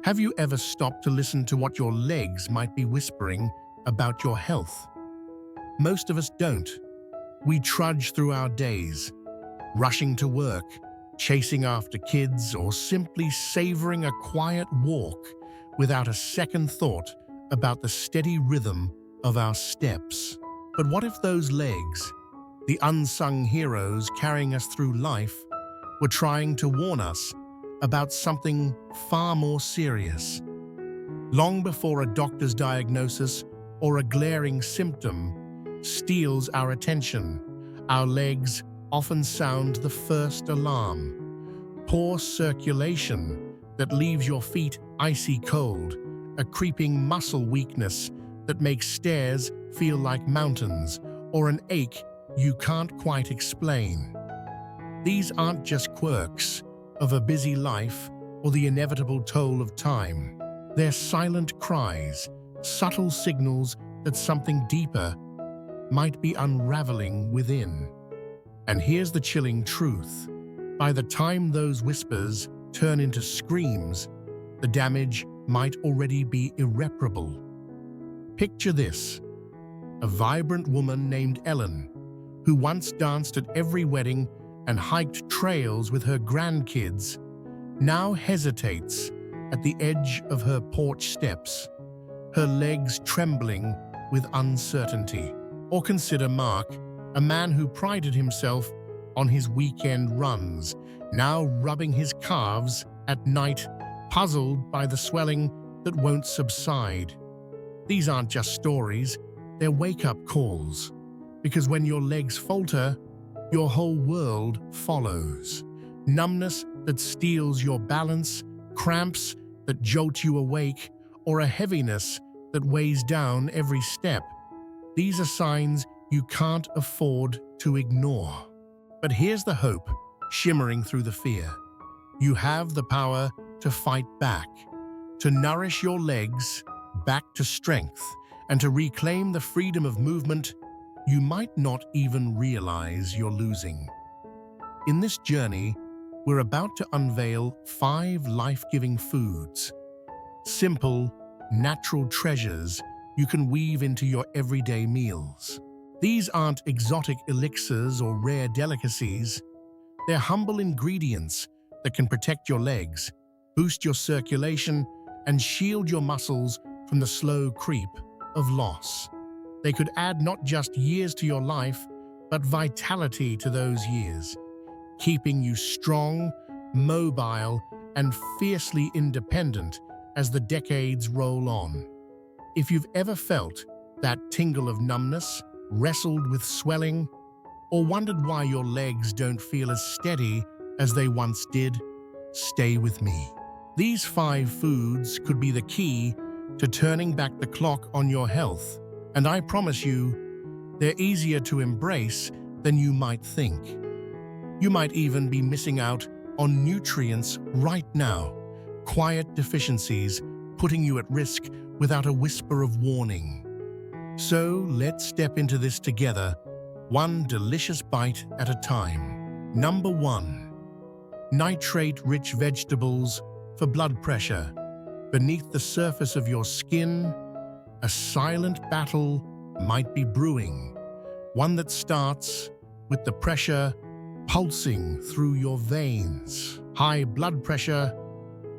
Have you ever stopped to listen to what your legs might be whispering about your health? Most of us don't. We trudge through our days, rushing to work, chasing after kids, or simply savoring a quiet walk without a second thought about the steady rhythm of our steps. But what if those legs, the unsung heroes carrying us through life, were trying to warn us about something far more serious? Long before a doctor's diagnosis or a glaring symptom steals our attention, our legs often sound the first alarm. Poor circulation that leaves your feet icy cold, a creeping muscle weakness that makes stairs feel like mountains, or an ache you can't quite explain. These aren't just quirks of a busy life or the inevitable toll of time. They're silent cries, subtle signals that something deeper might be unraveling within. And here's the chilling truth. By the time those whispers turn into screams, the damage might already be irreparable. Picture this: a vibrant woman named Ellen, who once danced at every wedding and hiked trails with her grandkids, now hesitates at the edge of her porch steps, her legs trembling with uncertainty. Or consider Mark, a man who prided himself on his weekend runs, now rubbing his calves at night, puzzled by the swelling that won't subside. These aren't just stories, they're wake-up calls. Because when your legs falter, your whole world follows. Numbness that steals your balance, cramps that jolt you awake, or a heaviness that weighs down every step. These are signs you can't afford to ignore. But here's the hope, shimmering through the fear. You have the power to fight back, to nourish your legs back to strength, and to reclaim the freedom of movement you might not even realize you're losing. In this journey, we're about to unveil 5 life-giving foods, simple, natural treasures you can weave into your everyday meals. These aren't exotic elixirs or rare delicacies. They're humble ingredients that can protect your legs, boost your circulation, and shield your muscles from the slow creep of loss. They could add not just years to your life, but vitality to those years, keeping you strong, mobile, and fiercely independent as the decades roll on. If you've ever felt that tingle of numbness, wrestled with swelling, or wondered why your legs don't feel as steady as they once did, stay with me. These 5 foods could be the key to turning back the clock on your health, and I promise you, they're easier to embrace than you might think. You might even be missing out on nutrients right now, quiet deficiencies putting you at risk without a whisper of warning. So let's step into this together, one delicious bite at a time. Number 1. Nitrate-rich vegetables for blood pressure. Beneath the surface of your skin, a silent battle might be brewing, one that starts with the pressure pulsing through your veins. High blood pressure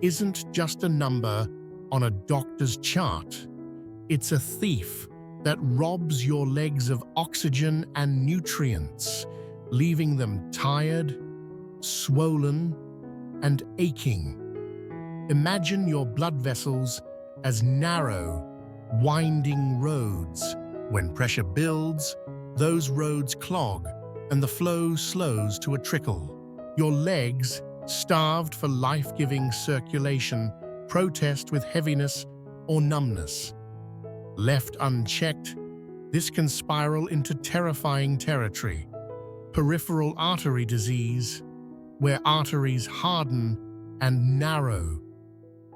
isn't just a number on a doctor's chart. It's a thief that robs your legs of oxygen and nutrients, leaving them tired, swollen, and aching. Imagine your blood vessels as narrow, winding roads. When pressure builds, those roads clog and the flow slows to a trickle. Your legs, starved for life-giving circulation, protest with heaviness or numbness. Left unchecked, this can spiral into terrifying territory. Peripheral artery disease, where arteries harden and narrow.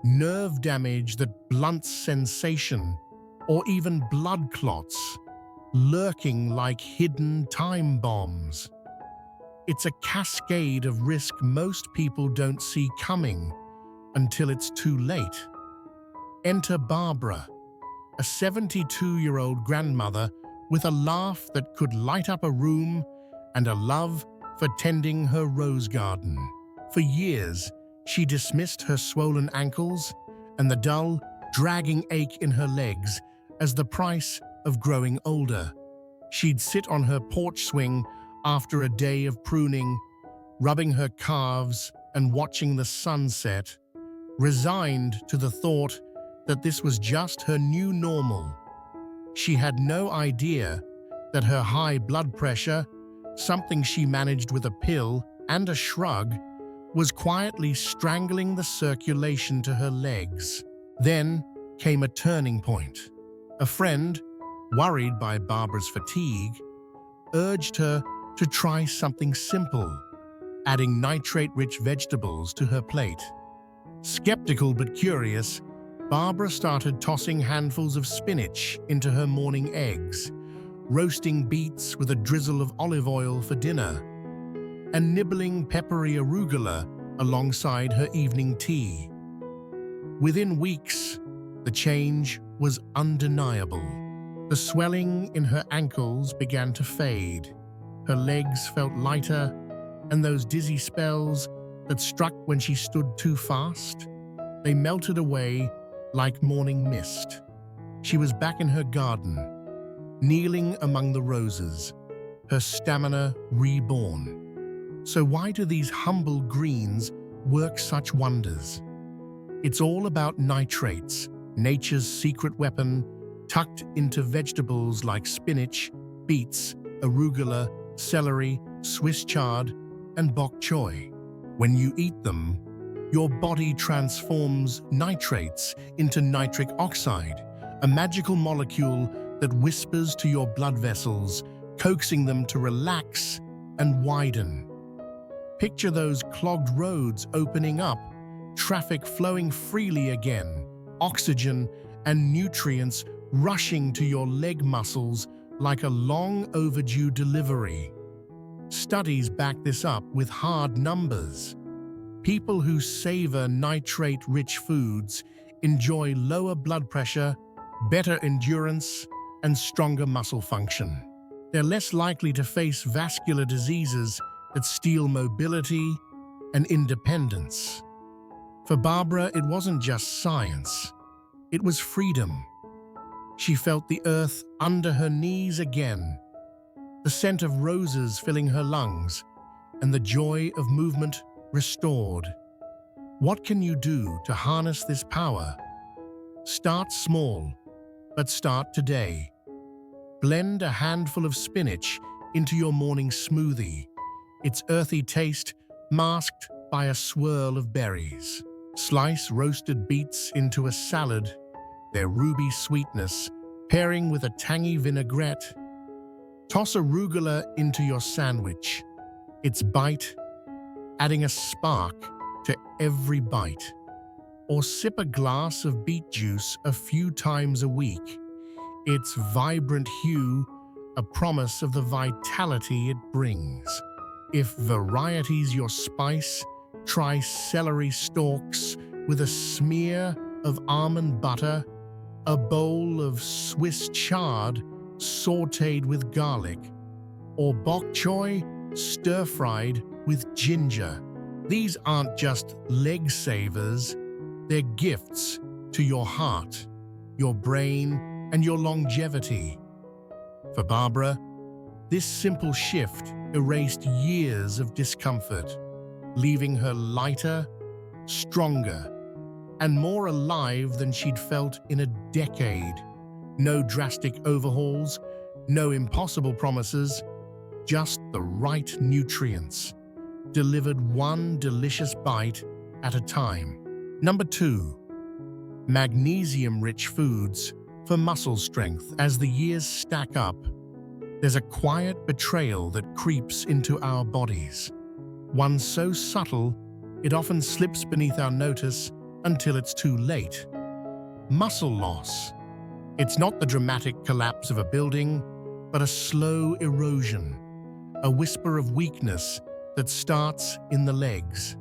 Nerve damage that blunts sensation, or even blood clots, lurking like hidden time bombs. It's a cascade of risk most people don't see coming until it's too late. Enter Barbara, a 72-year-old grandmother with a laugh that could light up a room and a love for tending her rose garden. For years, she dismissed her swollen ankles and the dull, dragging ache in her legs as the price of growing older. She'd sit on her porch swing after a day of pruning, rubbing her calves and watching the sunset, resigned to the thought that this was just her new normal. She had no idea that her high blood pressure, something she managed with a pill and a shrug, was quietly strangling the circulation to her legs. Then came a turning point. A friend, worried by Barbara's fatigue, urged her to try something simple, adding nitrate-rich vegetables to her plate. Skeptical but curious, Barbara started tossing handfuls of spinach into her morning eggs, roasting beets with a drizzle of olive oil for dinner, and nibbling peppery arugula alongside her evening tea. Within weeks, the change was undeniable. The swelling in her ankles began to fade. Her legs felt lighter, and those dizzy spells that struck when she stood too fast, they melted away like morning mist. She was back in her garden, kneeling among the roses, her stamina reborn. So why do these humble greens work such wonders? It's all about nitrates, nature's secret weapon, tucked into vegetables like spinach, beets, arugula, celery, Swiss chard, and bok choy. When you eat them, your body transforms nitrates into nitric oxide, a magical molecule that whispers to your blood vessels, coaxing them to relax and widen. Picture those clogged roads opening up, traffic flowing freely again, oxygen and nutrients rushing to your leg muscles like a long overdue delivery. Studies back this up with hard numbers. People who savor nitrate-rich foods enjoy lower blood pressure, better endurance, and stronger muscle function. They're less likely to face vascular diseases that steal mobility and independence. For Barbara, it wasn't just science. It was freedom. She felt the earth under her knees again, the scent of roses filling her lungs, and the joy of movement restored. What can you do to harness this power? Start small, but start today. Blend a handful of spinach into your morning smoothie, its earthy taste masked by a swirl of berries. Slice roasted beets into a salad, their ruby sweetness pairing with a tangy vinaigrette. Toss arugula into your sandwich, its bite adding a spark to every bite. Or sip a glass of beet juice a few times a week, its vibrant hue a promise of the vitality it brings. If variety's your spice, try celery stalks with a smear of almond butter, a bowl of Swiss chard sautéed with garlic, or bok choy stir-fried with ginger. These aren't just leg savers, they're gifts to your heart, your brain, and your longevity. For Barbara, this simple shift erased years of discomfort, leaving her lighter, stronger, and more alive than she'd felt in a decade. No drastic overhauls, no impossible promises, just the right nutrients, delivered one delicious bite at a time. Number 2, magnesium-rich foods for muscle strength. As the years stack up, there's a quiet betrayal that creeps into our bodies. One so subtle, it often slips beneath our notice until it's too late. Muscle loss. It's not the dramatic collapse of a building, but a slow erosion, a whisper of weakness that starts in the legs.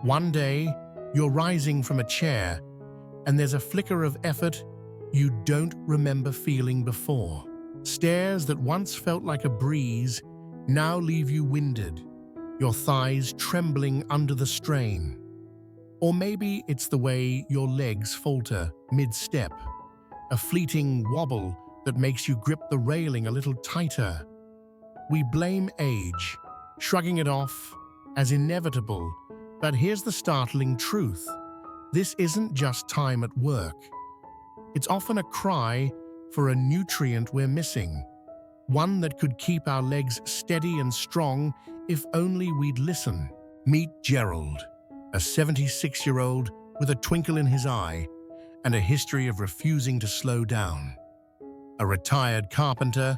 One day, you're rising from a chair, and there's a flicker of effort you don't remember feeling before. Stairs that once felt like a breeze now leave you winded, your thighs trembling under the strain. Or maybe it's the way your legs falter mid-step, a fleeting wobble that makes you grip the railing a little tighter. We blame age, shrugging it off as inevitable, but here's the startling truth. This isn't just time at work. It's often a cry for a nutrient we're missing, one that could keep our legs steady and strong if only we'd listen. Meet Gerald, a 76-year-old with a twinkle in his eye and a history of refusing to slow down. A retired carpenter,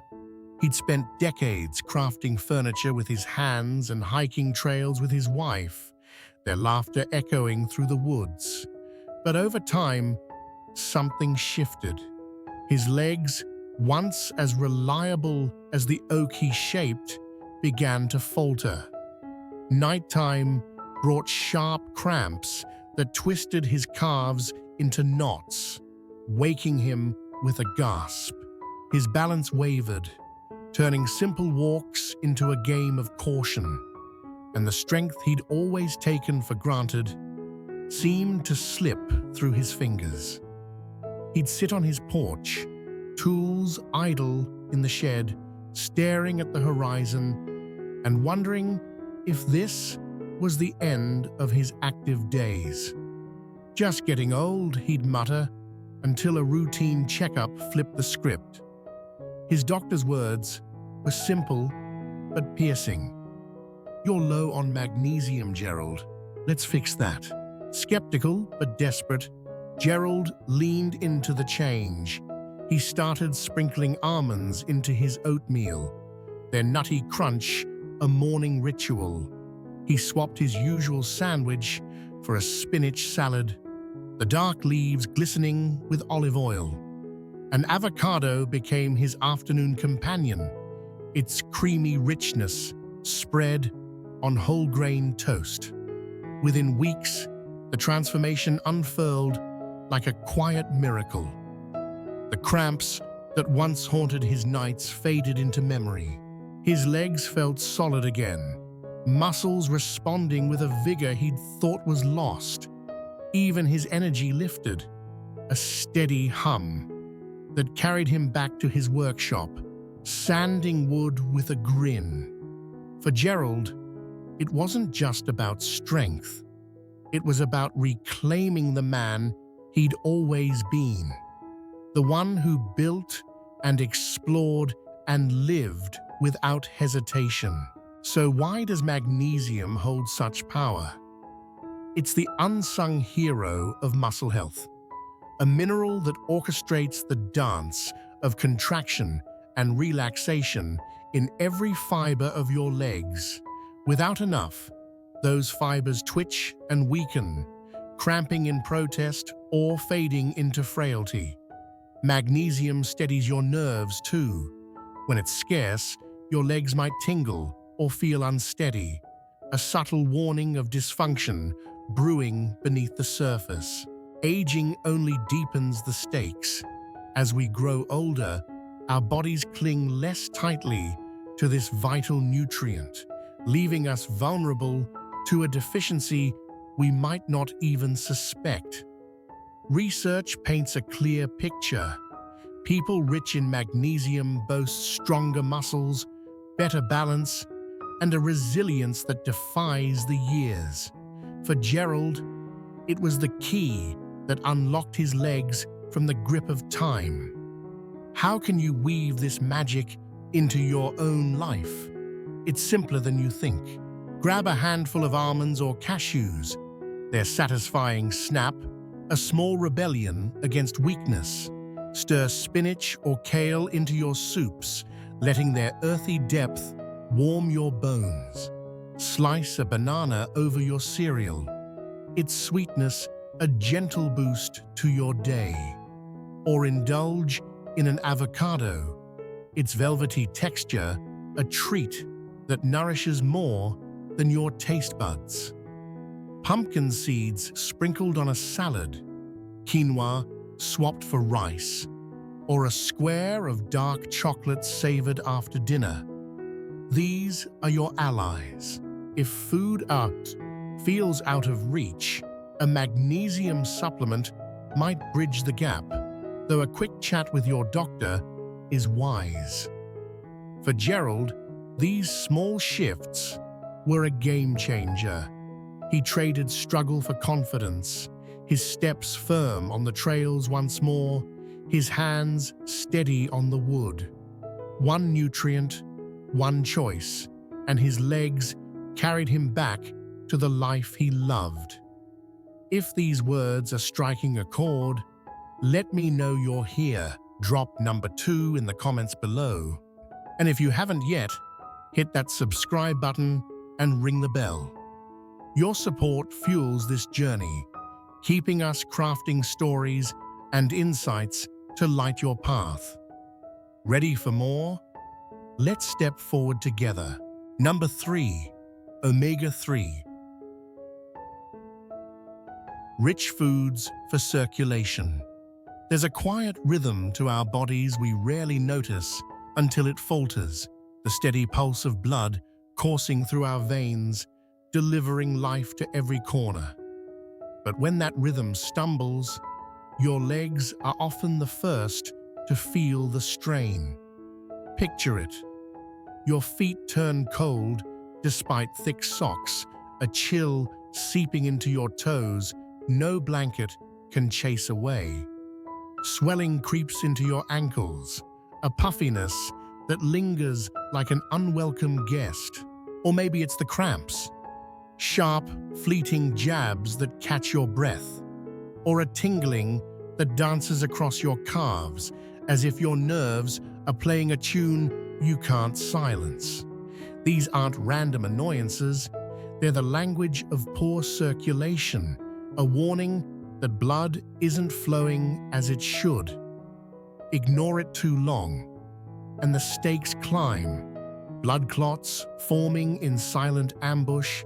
he'd spent decades crafting furniture with his hands and hiking trails with his wife, their laughter echoing through the woods. But over time, something shifted. His legs, once as reliable as the oak he shaped, began to falter. Nighttime brought sharp cramps that twisted his calves into knots, waking him with a gasp. His balance wavered, turning simple walks into a game of caution, and the strength he'd always taken for granted seemed to slip through his fingers. He'd sit on his porch, tools idle in the shed, staring at the horizon and wondering if this was the end of his active days. Just getting old, he'd mutter, until a routine checkup flipped the script. His doctor's words were simple but piercing. "You're low on magnesium, Gerald. Let's fix that." Skeptical but desperate, Gerald leaned into the change. He started sprinkling almonds into his oatmeal, their nutty crunch a morning ritual. He swapped his usual sandwich for a spinach salad, the dark leaves glistening with olive oil. An avocado became his afternoon companion, its creamy richness spread on whole grain toast. Within weeks, the transformation unfurled like a quiet miracle. The cramps that once haunted his nights faded into memory. His legs felt solid again, muscles responding with a vigor he'd thought was lost. Even his energy lifted, a steady hum that carried him back to his workshop, sanding wood with a grin. For Gerald, it wasn't just about strength. It was about reclaiming the man he'd always been, the one who built and explored and lived without hesitation. So why does magnesium hold such power? It's the unsung hero of muscle health, a mineral that orchestrates the dance of contraction and relaxation in every fiber of your legs. Without enough, those fibers twitch and weaken, cramping in protest or fading into frailty. Magnesium steadies your nerves too. When it's scarce, your legs might tingle or feel unsteady, a subtle warning of dysfunction brewing beneath the surface. Aging only deepens the stakes. As we grow older, our bodies cling less tightly to this vital nutrient, leaving us vulnerable to a deficiency we might not even suspect. Research paints a clear picture. People rich in magnesium boast stronger muscles, better balance, and a resilience that defies the years. For Gerald, it was the key that unlocked his legs from the grip of time. How can you weave this magic into your own life? It's simpler than you think. Grab a handful of almonds or cashews. Their satisfying snap, a small rebellion against weakness. Stir spinach or kale into your soups, letting their earthy depth warm your bones. Slice a banana over your cereal, its sweetness a gentle boost to your day. Or indulge in an avocado, its velvety texture a treat that nourishes more than your taste buds. Pumpkin seeds sprinkled on a salad, quinoa swapped for rice, or a square of dark chocolate savored after dinner. These are your allies. If food feels out of reach, a magnesium supplement might bridge the gap, though a quick chat with your doctor is wise. For Gerald, these small shifts were a game changer. He traded struggle for confidence, his steps firm on the trails once more, his hands steady on the wood. One nutrient, one choice, and his legs carried him back to the life he loved. If these words are striking a chord, let me know you're here. Drop number 2 in the comments below. And if you haven't yet, hit that subscribe button and ring the bell. Your support fuels this journey, keeping us crafting stories and insights to light your path. Ready for more? Let's step forward together. Number 3, omega-3. Rich foods for circulation. There's a quiet rhythm to our bodies we rarely notice until it falters, the steady pulse of blood coursing through our veins, delivering life to every corner. But when that rhythm stumbles, your legs are often the first to feel the strain. Picture it. Your feet turn cold despite thick socks, a chill seeping into your toes no blanket can chase away. Swelling creeps into your ankles, a puffiness that lingers like an unwelcome guest. Or maybe it's the cramps, sharp, fleeting jabs that catch your breath, or a tingling that dances across your calves as if your nerves are playing a tune you can't silence. These aren't random annoyances, they're the language of poor circulation, a warning that blood isn't flowing as it should. Ignore it too long, and the stakes climb. Blood clots forming in silent ambush,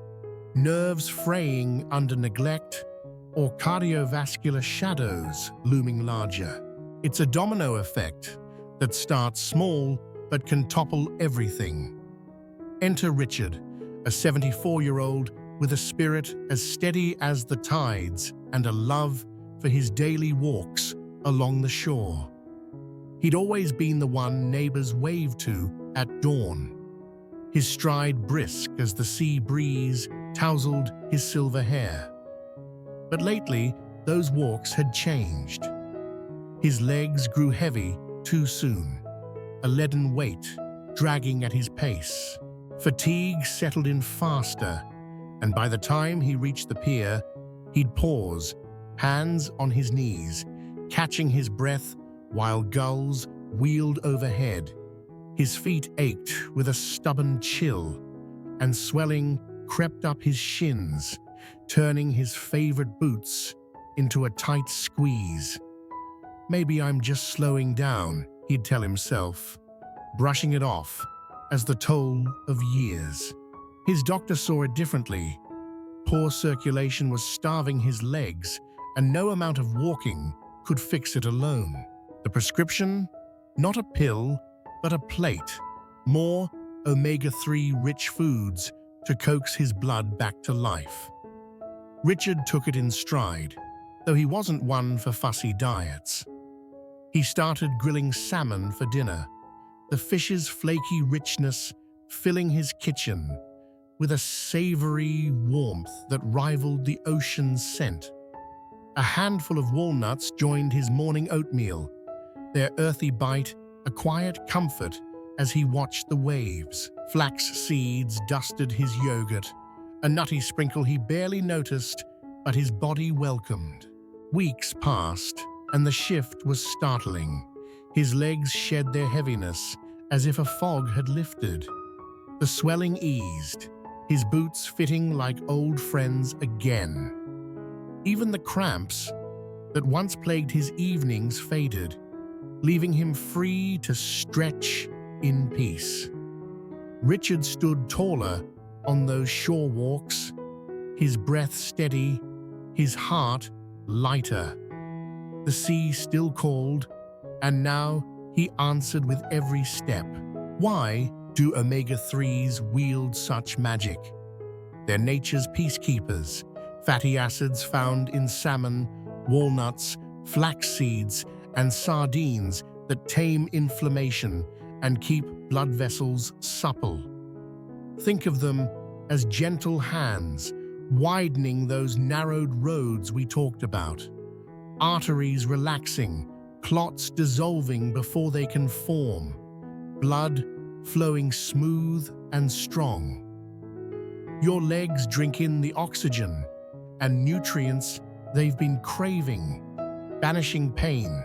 nerves fraying under neglect, or cardiovascular shadows looming larger. It's a domino effect that starts small but can topple everything. Enter Richard, a 74-year-old with a spirit as steady as the tides and a love for his daily walks along the shore. He'd always been the one neighbors waved to at dawn, his stride brisk as the sea breeze tousled his silver hair. But lately, those walks had changed. His legs grew heavy too soon, a leaden weight dragging at his pace. Fatigue settled in faster, and by the time he reached the pier, he'd pause, hands on his knees, catching his breath while gulls wheeled overhead. His feet ached with a stubborn chill, and swelling crept up his shins, turning his favorite boots into a tight squeeze. Maybe I'm just slowing down, he'd tell himself, brushing it off as the toll of years. His doctor saw it differently. Poor circulation was starving his legs, and no amount of walking could fix it alone. The prescription? Not a pill, but a plate. More omega-3 rich foods to coax his blood back to life. Richard took it in stride, though he wasn't one for fussy diets. He started grilling salmon for dinner, the fish's flaky richness filling his kitchen with a savory warmth that rivaled the ocean's scent. A handful of walnuts joined his morning oatmeal, their earthy bite a quiet comfort as he watched the waves. Flax seeds dusted his yogurt, a nutty sprinkle he barely noticed, but his body welcomed. Weeks passed, and the shift was startling. His legs shed their heaviness as if a fog had lifted. The swelling eased, his boots fitting like old friends again. Even the cramps that once plagued his evenings faded, leaving him free to stretch in peace. Richard stood taller on those shore walks, his breath steady, his heart lighter. The sea still called, and now he answered with every step. Why do omega-3s wield such magic? They're nature's peacekeepers, fatty acids found in salmon, walnuts, flax seeds, and sardines that tame inflammation and keep blood vessels supple. Think of them as gentle hands, widening those narrowed roads we talked about. Arteries relaxing, clots dissolving before they can form, blood flowing smooth and strong. Your legs drink in the oxygen and nutrients they've been craving, banishing pain,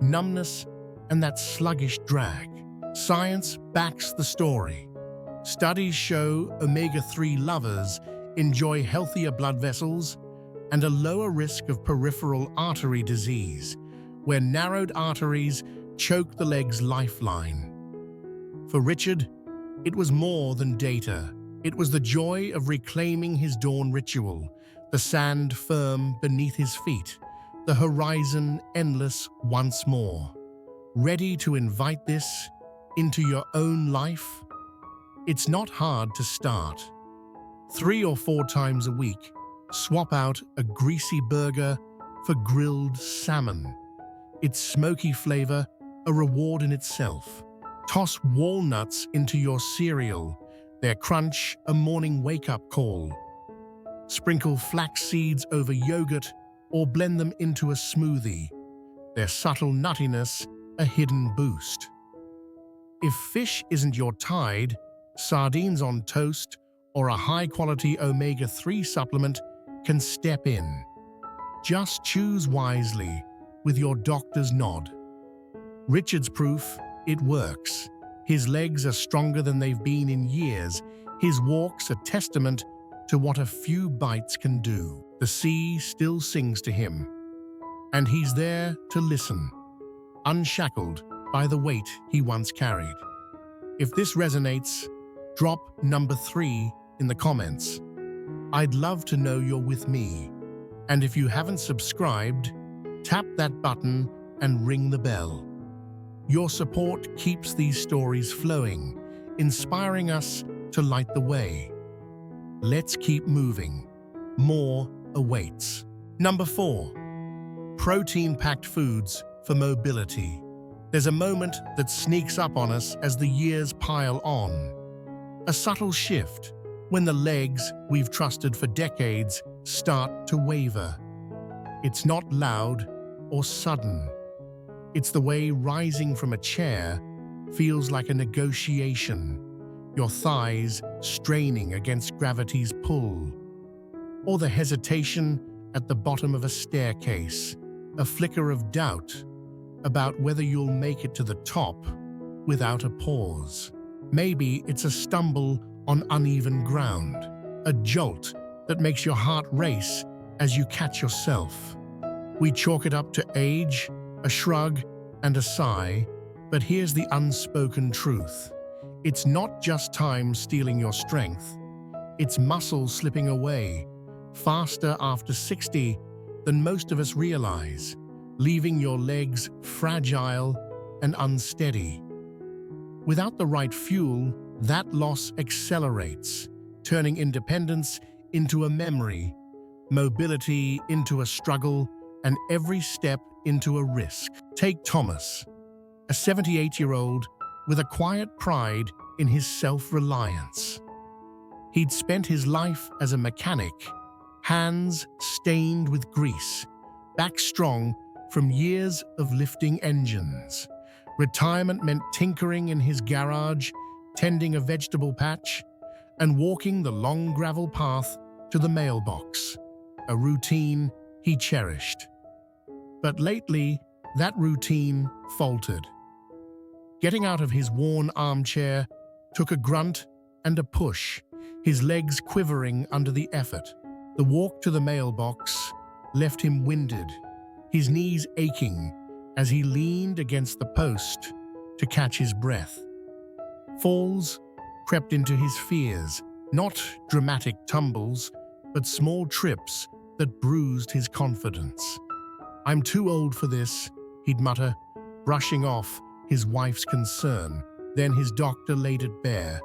numbness, and that sluggish drag. Science backs the story. Studies show omega-3 lovers enjoy healthier blood vessels and a lower risk of peripheral artery disease, where narrowed arteries choke the leg's lifeline. For Richard, it was more than data. It was the joy of reclaiming his dawn ritual, the sand firm beneath his feet, the horizon endless once more. Ready to invite this into your own life? It's not hard to start. 3 or 4 times a week, swap out a greasy burger for grilled salmon. Its smoky flavor, a reward in itself. Toss walnuts into your cereal, their crunch a morning wake-up call. Sprinkle flax seeds over yogurt or blend them into a smoothie, their subtle nuttiness a hidden boost. If fish isn't your tide, sardines on toast or a high-quality omega-3 supplement can step in. Just choose wisely with your doctor's nod. Richard's proof, it works. His legs are stronger than they've been in years. His walk's a testament to what a few bites can do. The sea still sings to him, and he's there to listen, unshackled by the weight he once carried. If this resonates, drop number 3 in the comments. I'd love to know you're with me. And if you haven't subscribed, tap that button and ring the bell. Your support keeps these stories flowing, inspiring us to light the way. Let's keep moving. More awaits. Number 4. Protein-packed foods for mobility. There's a moment that sneaks up on us as the years pile on. A subtle shift when the legs we've trusted for decades start to waver. It's not loud or sudden. It's the way rising from a chair feels like a negotiation, your thighs straining against gravity's pull. Or the hesitation at the bottom of a staircase, a flicker of doubt about whether you'll make it to the top without a pause. Maybe it's a stumble on uneven ground, a jolt that makes your heart race as you catch yourself. We chalk it up to age, a shrug, and a sigh, but here's the unspoken truth. It's not just time stealing your strength. It's muscle slipping away, faster after 60 than most of us realize, leaving your legs fragile and unsteady. Without the right fuel, that loss accelerates, turning independence into a memory, mobility into a struggle, and every step into a risk. Take Thomas, a 78-year-old with a quiet pride in his self-reliance. He'd spent his life as a mechanic, hands stained with grease, back strong from years of lifting engines. Retirement meant tinkering in his garage, tending a vegetable patch, and walking the long gravel path to the mailbox, a routine he cherished. But lately, that routine faltered. Getting out of his worn armchair took a grunt and a push, his legs quivering under the effort. The walk to the mailbox left him winded, his knees aching as he leaned against the post to catch his breath. Falls crept into his fears, not dramatic tumbles, but small trips that bruised his confidence. "I'm too old for this," he'd mutter, brushing off his wife's concern. Then his doctor laid it bare.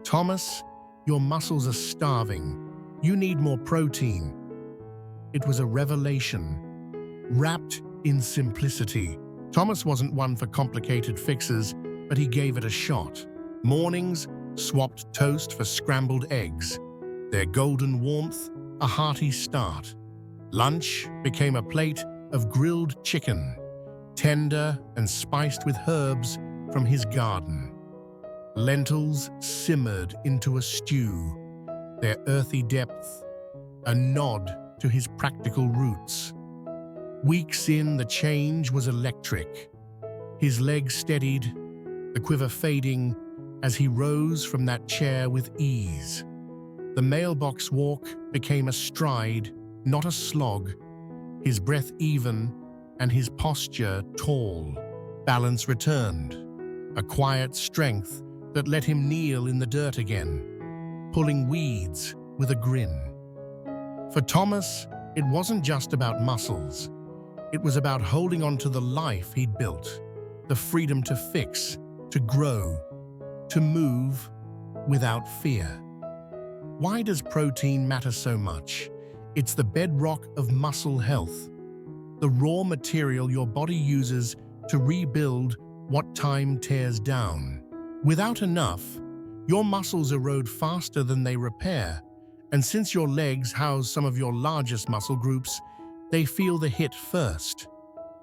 "Thomas, your muscles are starving. You need more protein." It was a revelation, wrapped in simplicity. Thomas wasn't one for complicated fixes, but he gave it a shot. Mornings swapped toast for scrambled eggs, their golden warmth a hearty start. Lunch became a plate of grilled chicken, tender and spiced with herbs from his garden. Lentils simmered into a stew, their earthy depth a nod to his practical roots. Weeks in, the change was electric. His legs steadied, the quiver fading as he rose from that chair with ease. The mailbox walk became a stride, not a slog, his breath even and his posture tall. Balance returned, a quiet strength that let him kneel in the dirt again, pulling weeds with a grin. For Thomas, it wasn't just about muscles. It was about holding on to the life he'd built, the freedom to fix, to grow, to move without fear. Why does protein matter so much? It's the bedrock of muscle health, the raw material your body uses to rebuild what time tears down. Without enough, your muscles erode faster than they repair, and since your legs house some of your largest muscle groups, they feel the hit first.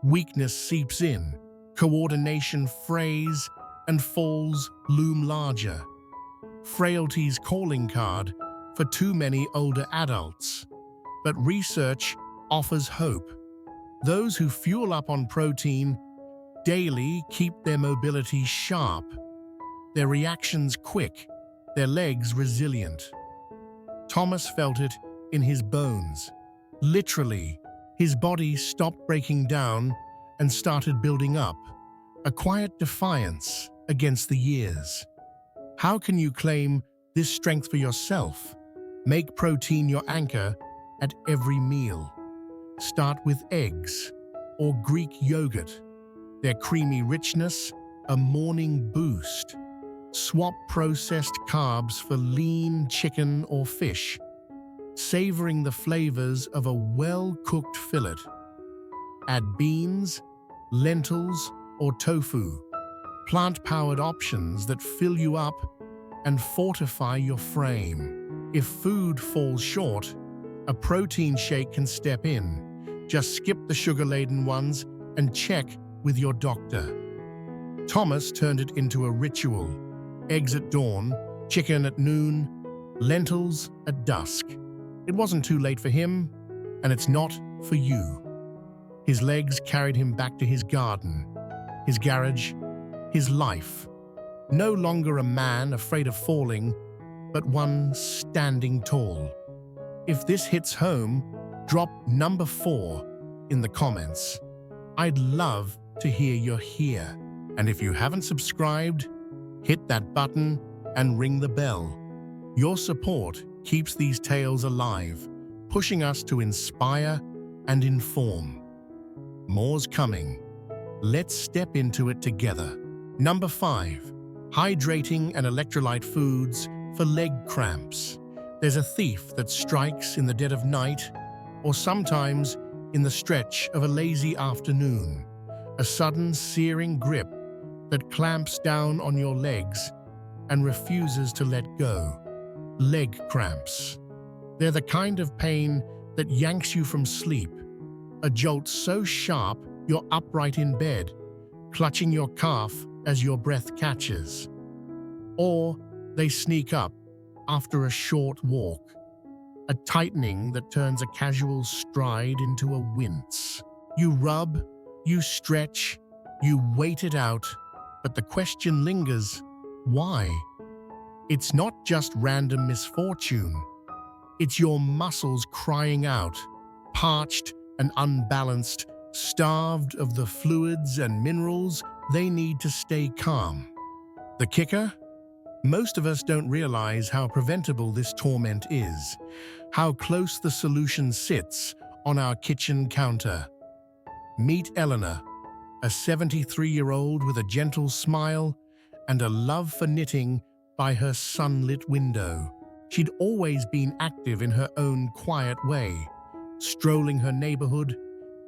Weakness seeps in, coordination frays, and falls loom larger. Frailty's calling card for too many older adults. But research offers hope. Those who fuel up on protein daily keep their mobility sharp, their reactions quick, their legs resilient. Thomas felt it in his bones. Literally, his body stopped breaking down and started building up, a quiet defiance against the years. How can you claim this strength for yourself? Make protein your anchor at every meal. Start with eggs or Greek yogurt, their creamy richness a morning boost. Swap processed carbs for lean chicken or fish, savoring the flavors of a well-cooked fillet. Add beans, lentils, or tofu, plant-powered options that fill you up and fortify your frame. If food falls short, a protein shake can step in. Just skip the sugar-laden ones and check with your doctor. Thomas turned it into a ritual. Eggs at dawn, chicken at noon, lentils at dusk. It wasn't too late for him, and it's not for you. His legs carried him back to his garden, his garage, his life. No longer a man afraid of falling, but one standing tall. If this hits home, drop number 4 in the comments. I'd love to hear you're here. And if you haven't subscribed, hit that button and ring the bell. Your support keeps these tales alive, pushing us to inspire and inform. More's coming. Let's step into it together. Number 5. Hydrating and electrolyte foods for leg cramps. There's a thief that strikes in the dead of night, or sometimes in the stretch of a lazy afternoon. A sudden searing grip that clamps down on your legs and refuses to let go. Leg cramps. They're the kind of pain that yanks you from sleep. A jolt so sharp you're upright in bed, clutching your calf as your breath catches. Or they sneak up after a short walk, a tightening that turns a casual stride into a wince. You rub, you stretch, you wait it out, but the question lingers, why? It's not just random misfortune. It's your muscles crying out, parched and unbalanced, starved of the fluids and minerals they need to stay calm. The kicker? Most of us don't realize how preventable this torment is, how close the solution sits on our kitchen counter. Meet Eleanor, a 73-year-old with a gentle smile and a love for knitting by her sunlit window. She'd always been active in her own quiet way, strolling her neighborhood,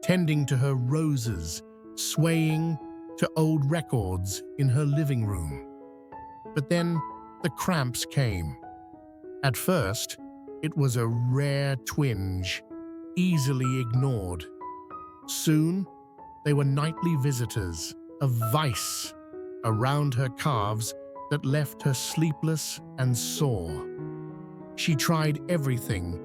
tending to her roses, swaying to old records in her living room. But then the cramps came. At first, it was a rare twinge, easily ignored. Soon, they were nightly visitors, a vice around her calves that left her sleepless and sore. She tried everything,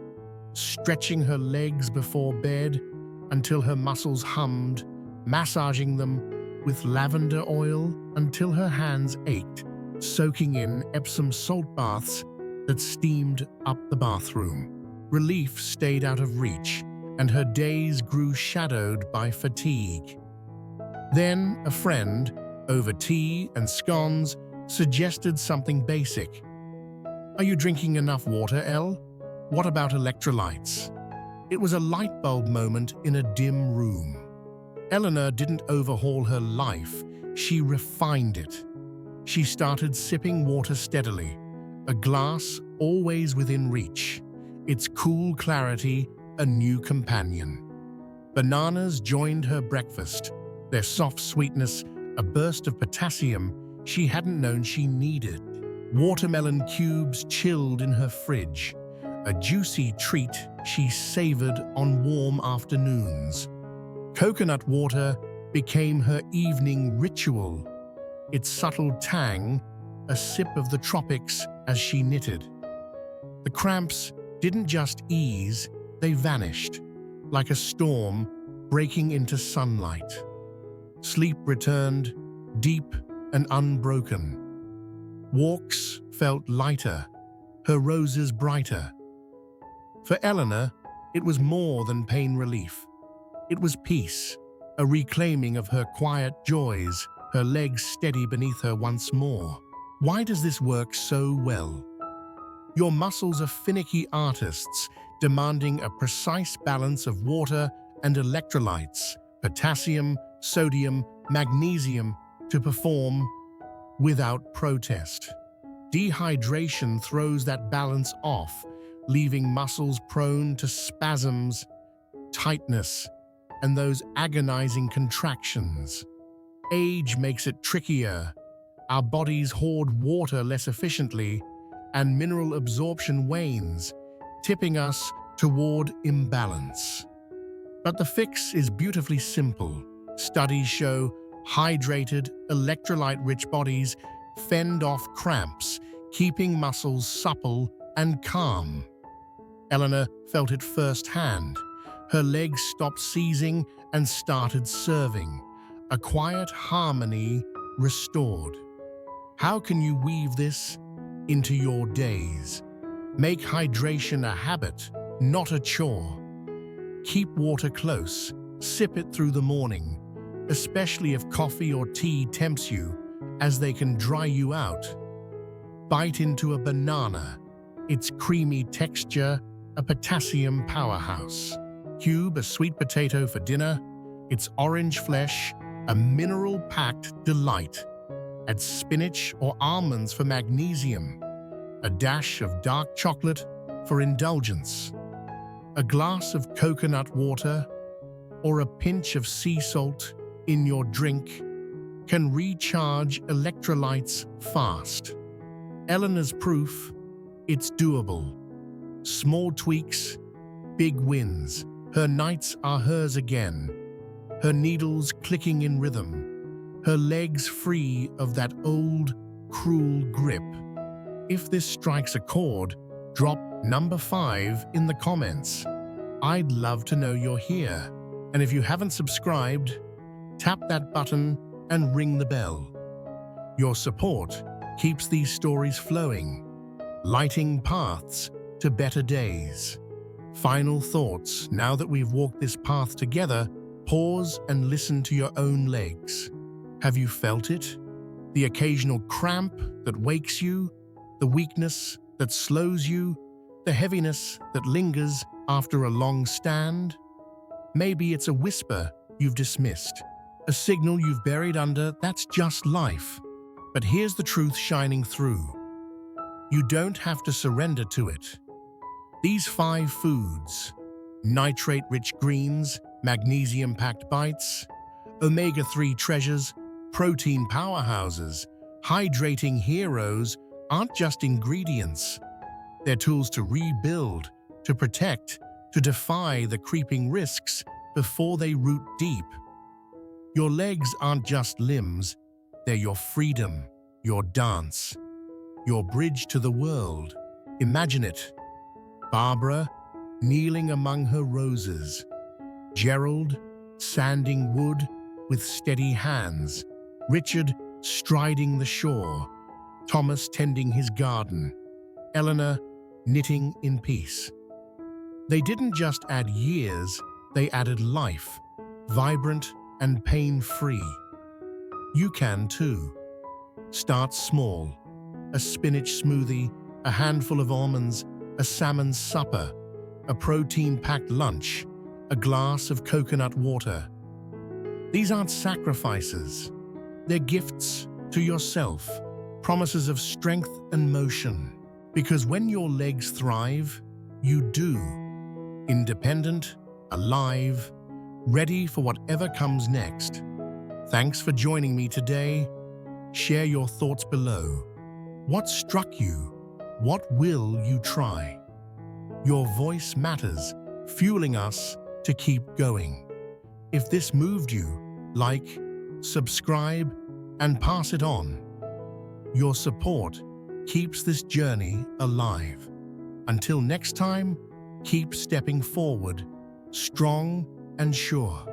stretching her legs before bed until her muscles hummed, massaging them with lavender oil until her hands ached, soaking in Epsom salt baths that steamed up the bathroom. Relief stayed out of reach, and her days grew shadowed by fatigue. Then a friend, over tea and scones, suggested something basic. "Are you drinking enough water, Elle? What about electrolytes?" It was a light bulb moment in a dim room. Eleanor didn't overhaul her life, she refined it. She started sipping water steadily, a glass always within reach, its cool clarity a new companion. Bananas joined her breakfast, their soft sweetness a burst of potassium she hadn't known she needed. Watermelon cubes chilled in her fridge, a juicy treat she savored on warm afternoons. Coconut water became her evening ritual, its subtle tang a sip of the tropics as she knitted. The cramps didn't just ease, they vanished, like a storm breaking into sunlight. Sleep returned, deep and unbroken. Walks felt lighter, her roses brighter. For Eleanor, it was more than pain relief. It was peace, a reclaiming of her quiet joys, her legs steady beneath her once more. Why does this work so well? Your muscles are finicky artists, demanding a precise balance of water and electrolytes, potassium, sodium, magnesium, to perform without protest. Dehydration throws that balance off, leaving muscles prone to spasms, tightness, and those agonizing contractions. Age makes it trickier. Our bodies hoard water less efficiently, and mineral absorption wanes, tipping us toward imbalance. But the fix is beautifully simple. Studies show hydrated, electrolyte-rich bodies fend off cramps, keeping muscles supple and calm. Eleanor felt it firsthand. Her legs stopped seizing and started serving, a quiet harmony restored. How can you weave this into your days? Make hydration a habit, not a chore. Keep water close, sip it through the morning, especially if coffee or tea tempts you, as they can dry you out. Bite into a banana, its creamy texture a potassium powerhouse. Cube a sweet potato for dinner, its orange flesh a mineral-packed delight. Add spinach or almonds for magnesium, a dash of dark chocolate for indulgence. A glass of coconut water or a pinch of sea salt in your drink can recharge electrolytes fast. Eleanor's proof, it's doable. Small tweaks, big wins. Her nights are hers again. Her needles clicking in rhythm. Her legs free of that old, cruel grip. If this strikes a chord, drop number 5 in the comments. I'd love to know you're here. And if you haven't subscribed, tap that button and ring the bell. Your support keeps these stories flowing, lighting paths to better days. Final thoughts. Now that we've walked this path together, pause and listen to your own legs. Have you felt it? The occasional cramp that wakes you, the weakness that slows you, the heaviness that lingers after a long stand? Maybe it's a whisper you've dismissed, a signal you've buried under. That's just life. But here's the truth shining through. You don't have to surrender to it. These 5 foods: nitrate-rich greens, magnesium-packed bites, omega-3 treasures, protein powerhouses, hydrating heroes, aren't just ingredients. They're tools to rebuild, to protect, to defy the creeping risks before they root deep. Your legs aren't just limbs, they're your freedom, your dance, your bridge to the world. Imagine it. Barbara, kneeling among her roses. Gerald, sanding wood with steady hands. Richard, striding the shore. Thomas, tending his garden. Eleanor, knitting in peace. They didn't just add years, they added life, vibrant and pain-free. You can too. Start small. A spinach smoothie, a handful of almonds, a salmon supper, a protein-packed lunch, a glass of coconut water. These aren't sacrifices. They're gifts to yourself, promises of strength and motion. Because when your legs thrive, you do. Independent, alive, ready for whatever comes next. Thanks for joining me today. Share your thoughts below. What struck you? What will you try? Your voice matters, fueling us to keep going. If this moved you, like, subscribe, and pass it on. Your support keeps this journey alive. Until next time, keep stepping forward, strong and sure.